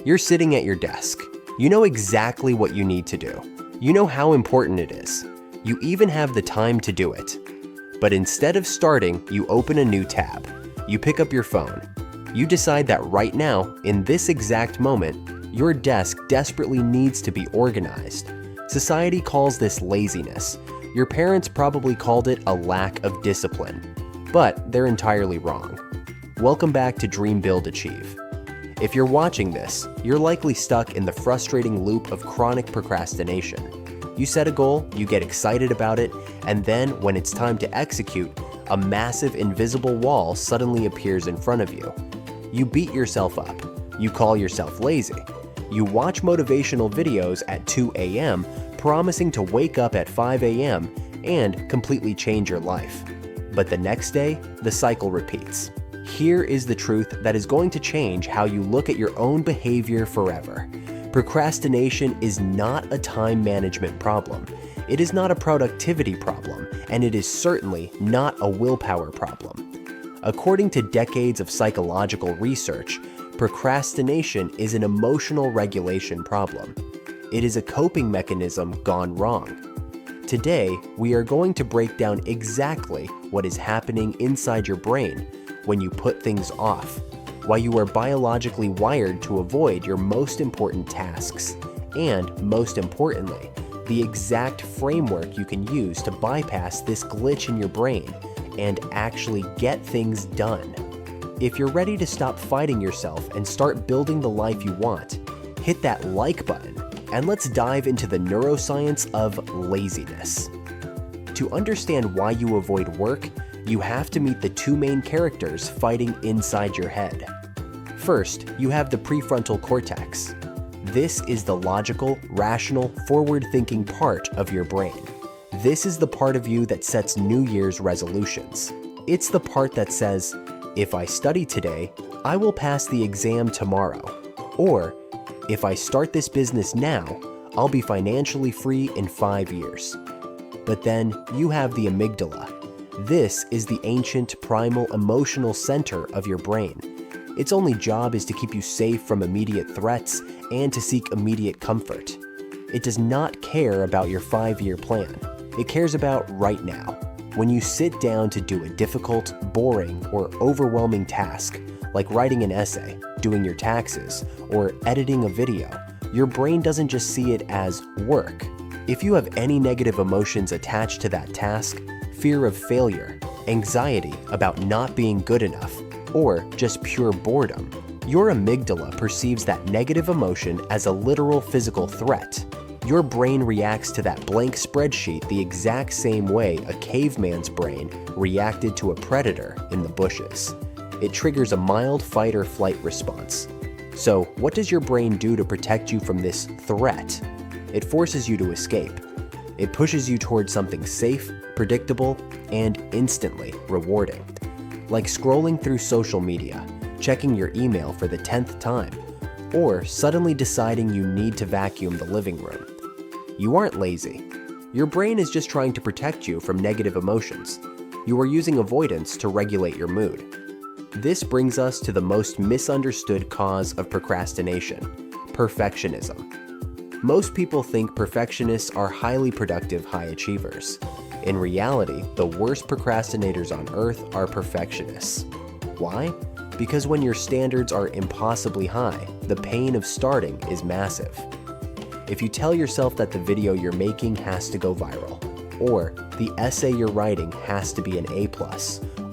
You're sitting at your desk. You know exactly what you need to do. You know how important it is. You even have the time to do it. But instead of starting, you open a new tab. You pick up your phone. You decide that right now, in this exact moment, your desk desperately needs to be organized. Society calls this laziness. Your parents probably called it a lack of discipline. But they're entirely wrong. Welcome back to DreamBuildAchieve. If you're watching this, you're likely stuck in the frustrating loop of chronic procrastination. You set a goal, you get excited about it, and then when it's time to execute, a massive invisible wall suddenly appears in front of you. You beat yourself up. You call yourself lazy. You watch motivational videos at 2 a.m. promising to wake up at 5 a.m. and completely change your life. But the next day, the cycle repeats. Here is the truth that is going to change how you look at your own behavior forever. Procrastination is not a time management problem. It is not a productivity problem, and it is certainly not a willpower problem. According to decades of psychological research, procrastination is an emotional regulation problem. It is a coping mechanism gone wrong. Today, we are going to break down exactly what is happening inside your brain when you put things off, why you are biologically wired to avoid your most important tasks, and most importantly, the exact framework you can use to bypass this glitch in your brain and actually get things done. If you're ready to stop fighting yourself and start building the life you want, hit that like button and let's dive into the neuroscience of laziness. To understand why you avoid work, you have to meet the two main characters fighting inside your head. First, you have the prefrontal cortex. This is the logical, rational, forward-thinking part of your brain. This is the part of you that sets New Year's resolutions. It's the part that says, if I study today, I will pass the exam tomorrow. Or, if I start this business now, I'll be financially free in 5 years. But then you have the amygdala. This is the ancient primal emotional center of your brain. Its only job is to keep you safe from immediate threats and to seek immediate comfort. It does not care about your 5-year plan. It cares about right now. When you sit down to do a difficult, boring, or overwhelming task, like writing an essay, doing your taxes, or editing a video, your brain doesn't just see it as work. If you have any negative emotions attached to that task, fear of failure, anxiety about not being good enough, or just pure boredom, your amygdala perceives that negative emotion as a literal physical threat. Your brain reacts to that blank spreadsheet the exact same way a caveman's brain reacted to a predator in the bushes. It triggers a mild fight or flight response. So, what does your brain do to protect you from this threat? It forces you to escape. It pushes you towards something safe, predictable, and instantly rewarding. Like scrolling through social media, checking your email for the 10th time, or suddenly deciding you need to vacuum the living room. You aren't lazy. Your brain is just trying to protect you from negative emotions. You are using avoidance to regulate your mood. This brings us to the most misunderstood cause of procrastination: perfectionism. Most people think perfectionists are highly productive high achievers. In reality, the worst procrastinators on earth are perfectionists. Why? Because when your standards are impossibly high, the pain of starting is massive. If you tell yourself that the video you're making has to go viral, or the essay you're writing has to be an A+,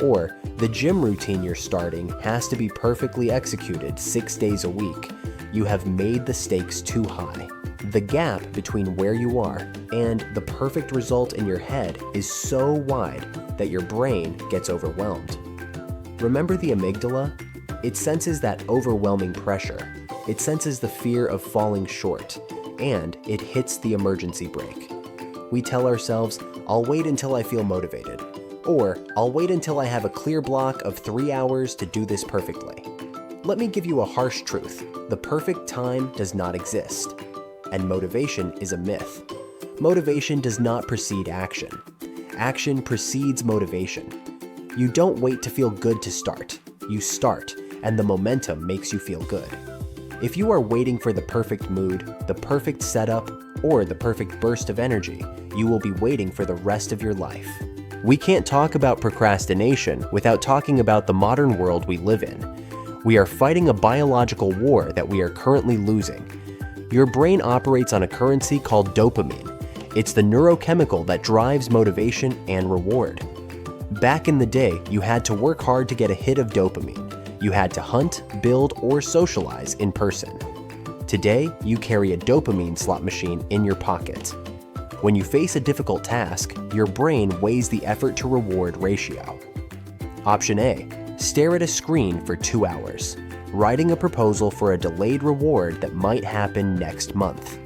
or the gym routine you're starting has to be perfectly executed 6 days a week, you have made the stakes too high. The gap between where you are and the perfect result in your head is so wide that your brain gets overwhelmed. Remember the amygdala? It senses that overwhelming pressure. It senses the fear of falling short, and it hits the emergency brake. We tell ourselves, I'll wait until I feel motivated, or I'll wait until I have a clear block of 3 hours to do this perfectly. Let me give you a harsh truth. The perfect time does not exist. And motivation is a myth. Motivation does not precede action. Action precedes motivation. You don't wait to feel good to start. You start, and the momentum makes you feel good. If you are waiting for the perfect mood, the perfect setup, or the perfect burst of energy, you will be waiting for the rest of your life. We can't talk about procrastination without talking about the modern world we live in. We are fighting a biological war that we are currently losing. Your brain operates on a currency called dopamine. It's the neurochemical that drives motivation and reward. Back in the day, you had to work hard to get a hit of dopamine. You had to hunt, build, or socialize in person. Today, you carry a dopamine slot machine in your pocket. When you face a difficult task, your brain weighs the effort to reward ratio. Option A, stare at a screen for 2 hours, writing a proposal for a delayed reward that might happen next month.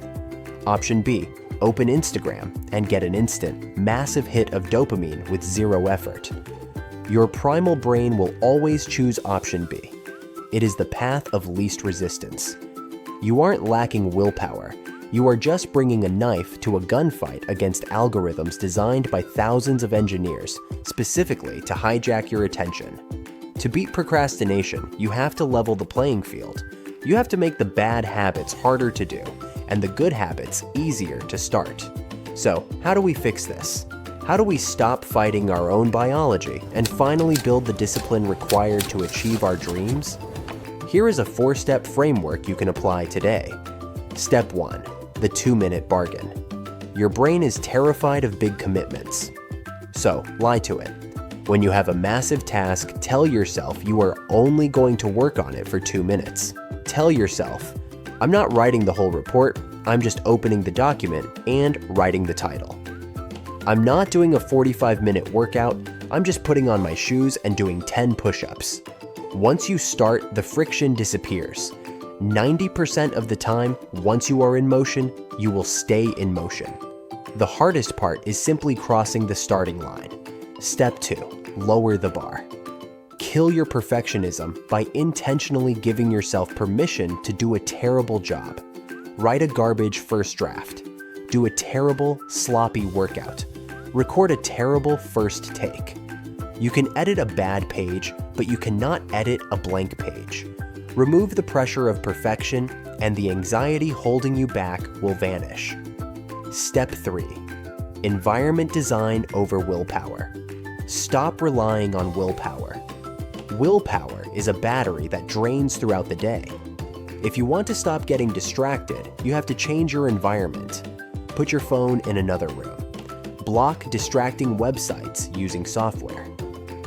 Option B, open Instagram and get an instant, massive hit of dopamine with zero effort. Your primal brain will always choose option B. It is the path of least resistance. You aren't lacking willpower. You are just bringing a knife to a gunfight against algorithms designed by thousands of engineers, specifically to hijack your attention. To beat procrastination, you have to level the playing field. You have to make the bad habits harder to do, and the good habits easier to start. So, how do we fix this? How do we stop fighting our own biology and finally build the discipline required to achieve our dreams? Here is a 4-step framework you can apply today. Step 1. The 2-minute bargain. Your brain is terrified of big commitments. So, lie to it. When you have a massive task, tell yourself you are only going to work on it for 2 minutes. Tell yourself, I'm not writing the whole report, I'm just opening the document and writing the title. I'm not doing a 45-minute workout, I'm just putting on my shoes and doing 10 push-ups. Once you start, the friction disappears. 90% of the time, once you are in motion, you will stay in motion. The hardest part is simply crossing the starting line. Step 2. Lower the bar. Kill your perfectionism by intentionally giving yourself permission to do a terrible job. Write a garbage first draft. Do a terrible, sloppy workout. Record a terrible first take. You can edit a bad page, but you cannot edit a blank page. Remove the pressure of perfection, and the anxiety holding you back will vanish. Step 3. Environment design over willpower. Stop relying on willpower. Willpower is a battery that drains throughout the day. If you want to stop getting distracted, you have to change your environment. Put your phone in another room. Block distracting websites using software.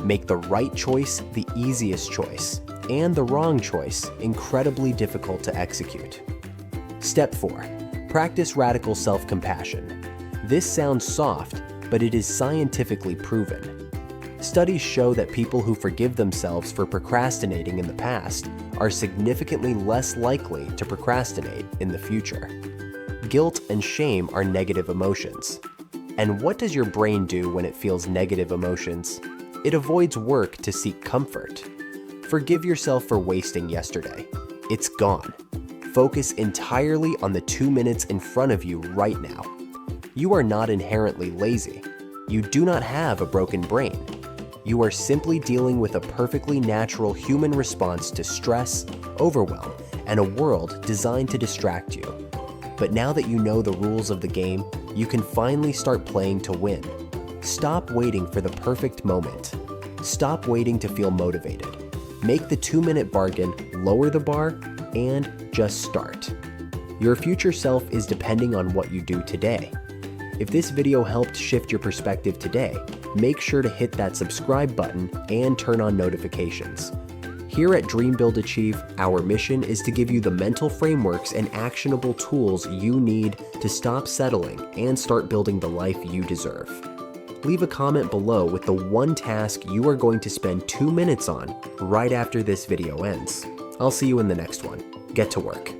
Make the right choice the easiest choice, and the wrong choice incredibly difficult to execute. Step 4. Practice radical self-compassion. This sounds soft, but it is scientifically proven. Studies show that people who forgive themselves for procrastinating in the past are significantly less likely to procrastinate in the future. Guilt and shame are negative emotions. And what does your brain do when it feels negative emotions? It avoids work to seek comfort. Forgive yourself for wasting yesterday. It's gone. Focus entirely on the 2 minutes in front of you right now. You are not inherently lazy. You do not have a broken brain. You are simply dealing with a perfectly natural human response to stress, overwhelm, and a world designed to distract you. But now that you know the rules of the game, you can finally start playing to win. Stop waiting for the perfect moment. Stop waiting to feel motivated. Make the 2-minute bargain, lower the bar, and just start. Your future self is depending on what you do today. If this video helped shift your perspective today, make sure to hit that subscribe button and turn on notifications. Here at DreamBuildAchieve, our mission is to give you the mental frameworks and actionable tools you need to stop settling and start building the life you deserve. Leave a comment below with the one task you are going to spend 2 minutes on right after this video ends. I'll see you in the next one. Get to work.